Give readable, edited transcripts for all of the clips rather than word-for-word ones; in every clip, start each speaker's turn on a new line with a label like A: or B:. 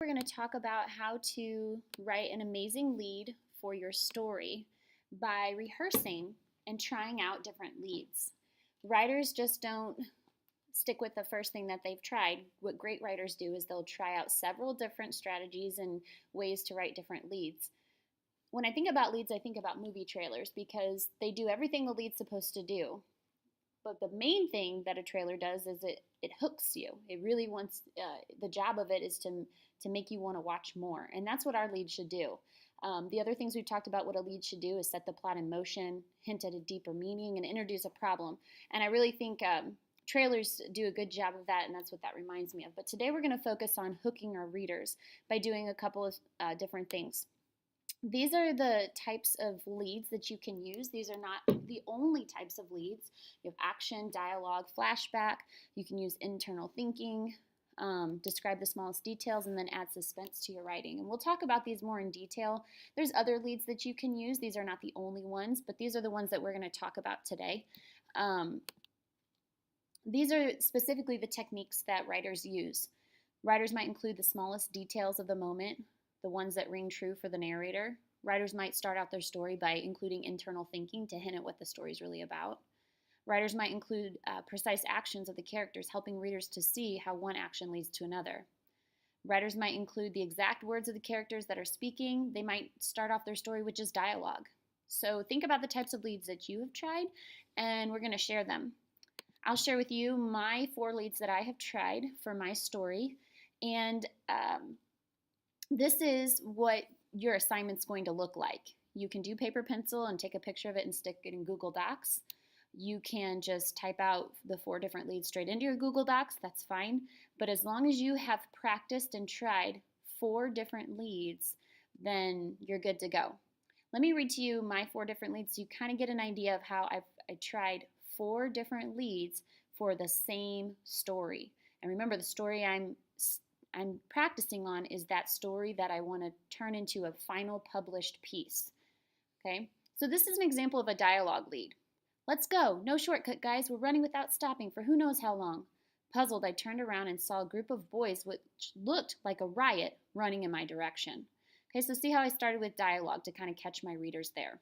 A: going to talk about how to write an amazing lead for your story by rehearsing and trying out different leads. Writers just don't stick with the first thing that they've tried. What great writers do is they'll try out several different strategies and ways to write different leads. When I think about leads, I think about movie trailers because they do everything the lead's supposed to do. But the main thing that a trailer does is it hooks you. It really wants the job of it is to make you want to watch more, and that's what our lead should do. The other things we've talked about what a lead should do is set the plot in motion, hint at a deeper meaning, and introduce a problem. And I really think trailers do a good job of that, and that's what that reminds me of. But today we're going to focus on hooking our readers by doing a couple of different things. These are the types of leads that you can use. These are not the only types of leads. You have action, dialogue, flashback. You can use internal thinking, describe the smallest details, and then add suspense to your writing. And we'll talk about these more in detail. There's other leads that you can use. These are not the only ones, but these are the ones that we're going to talk about today. These are specifically the techniques that writers use. Writers might include the smallest details of the moment, the ones that ring true for the narrator. Writers might start out their story by including internal thinking to hint at what the story is really about. Writers might include precise actions of the characters, helping readers to see how one action leads to another. Writers might include the exact words of the characters that are speaking. They might start off their story with just dialogue. So think about the types of leads that you have tried, and we're going to share them. I'll share with you my 4 leads that I have tried for my story, and this is what your assignment's going to look like. You can do paper pencil and take a picture of it and stick it in Google Docs. You can just type out the 4 different leads straight into your Google Docs, that's fine. But as long as you have practiced and tried 4 different leads, then you're good to go. Let me read to you my 4 different leads so you kind of get an idea of how I tried 4 different leads for the same story. And remember, the story I'm practicing on is that story that I want to turn into a final published piece. Okay, so this is an example of a dialogue lead. Let's go. No shortcut, guys. We're running without stopping for who knows how long. Puzzled, I turned around and saw a group of boys which looked like a riot running in my direction. Okay, so see how I started with dialogue to kind of catch my readers there.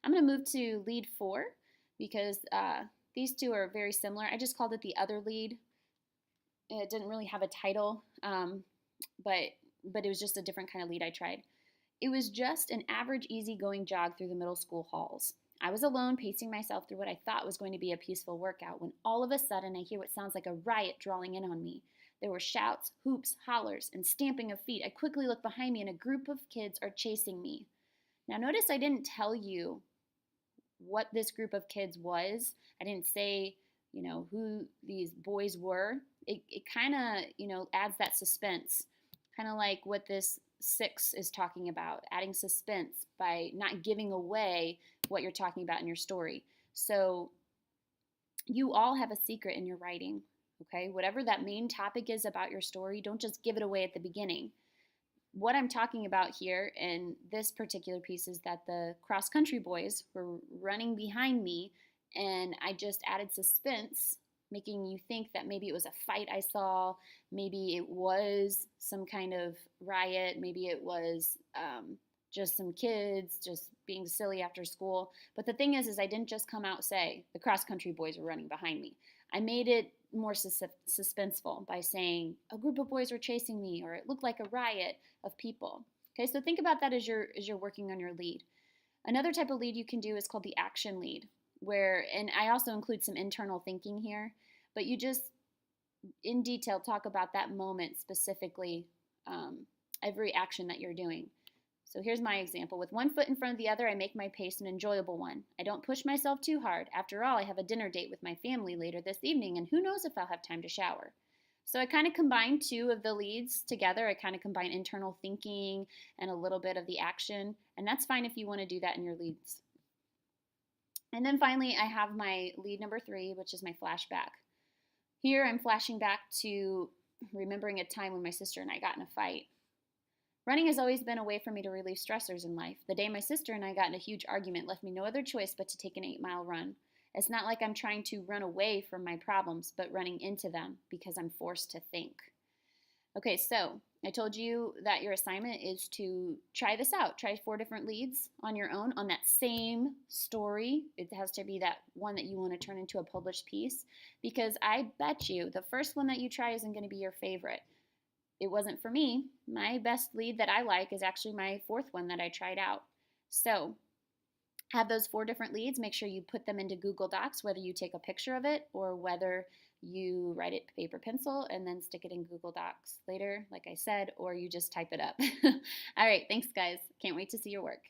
A: I'm going to move to lead 4 because these 2 are very similar. I just called it the other lead. It didn't really have a title, but it was just a different kind of lead I tried. It was just an average easygoing jog through the middle school halls. I was alone, pacing myself through what I thought was going to be a peaceful workout, when all of a sudden I hear what sounds like a riot drawing in on me. There were shouts, hoops, hollers, and stamping of feet. I quickly look behind me, and a group of kids are chasing me. Now notice I didn't tell you what this group of kids was. I didn't say, who these boys were. It kind of, adds that suspense, kind of like what this 6 is talking about, adding suspense by not giving away what you're talking about in your story. So you all have a secret in your writing, okay? Whatever that main topic is about your story, don't just give it away at the beginning. What I'm talking about here in this particular piece is that the cross-country boys were running behind me, and I just added suspense, making you think that maybe it was a fight I saw, maybe it was some kind of riot, maybe it was just some kids just being silly after school. But the thing is I didn't just come out and say the cross-country boys were running behind me. I made it more suspenseful by saying a group of boys were chasing me, or it looked like a riot of people. Okay, so think about that as you're working on your lead. Another type of lead you can do is called the action lead, and I also include some internal thinking here, but you just in detail talk about that moment specifically, every action that you're doing. So here's my example. With one foot in front of the other, I make my pace an enjoyable one. I don't push myself too hard. After all, I have a dinner date with my family later this evening, and who knows if I'll have time to shower. So I kind of combine 2 of the leads together. I kind of combine internal thinking and a little bit of the action, and that's fine if you want to do that in your leads. And then finally, I have my lead number 3, which is my flashback. Here I'm flashing back to remembering a time when my sister and I got in a fight. Running has always been a way for me to relieve stressors in life. The day my sister and I got in a huge argument left me no other choice but to take an 8-mile run. It's not like I'm trying to run away from my problems, but running into them because I'm forced to think. Okay, so I told you that your assignment is to try this out. Try 4 different leads on your own on that same story. It has to be that one that you want to turn into a published piece because I bet you the first one that you try isn't going to be your favorite. It wasn't for me. My best lead that I like is actually my fourth one that I tried out. So have those 4 different leads. Make sure you put them into Google Docs, whether you take a picture of it or whether you write it paper pencil and then stick it in Google Docs later, like I said, or you just type it up. All right, thanks, guys. Can't wait to see your work.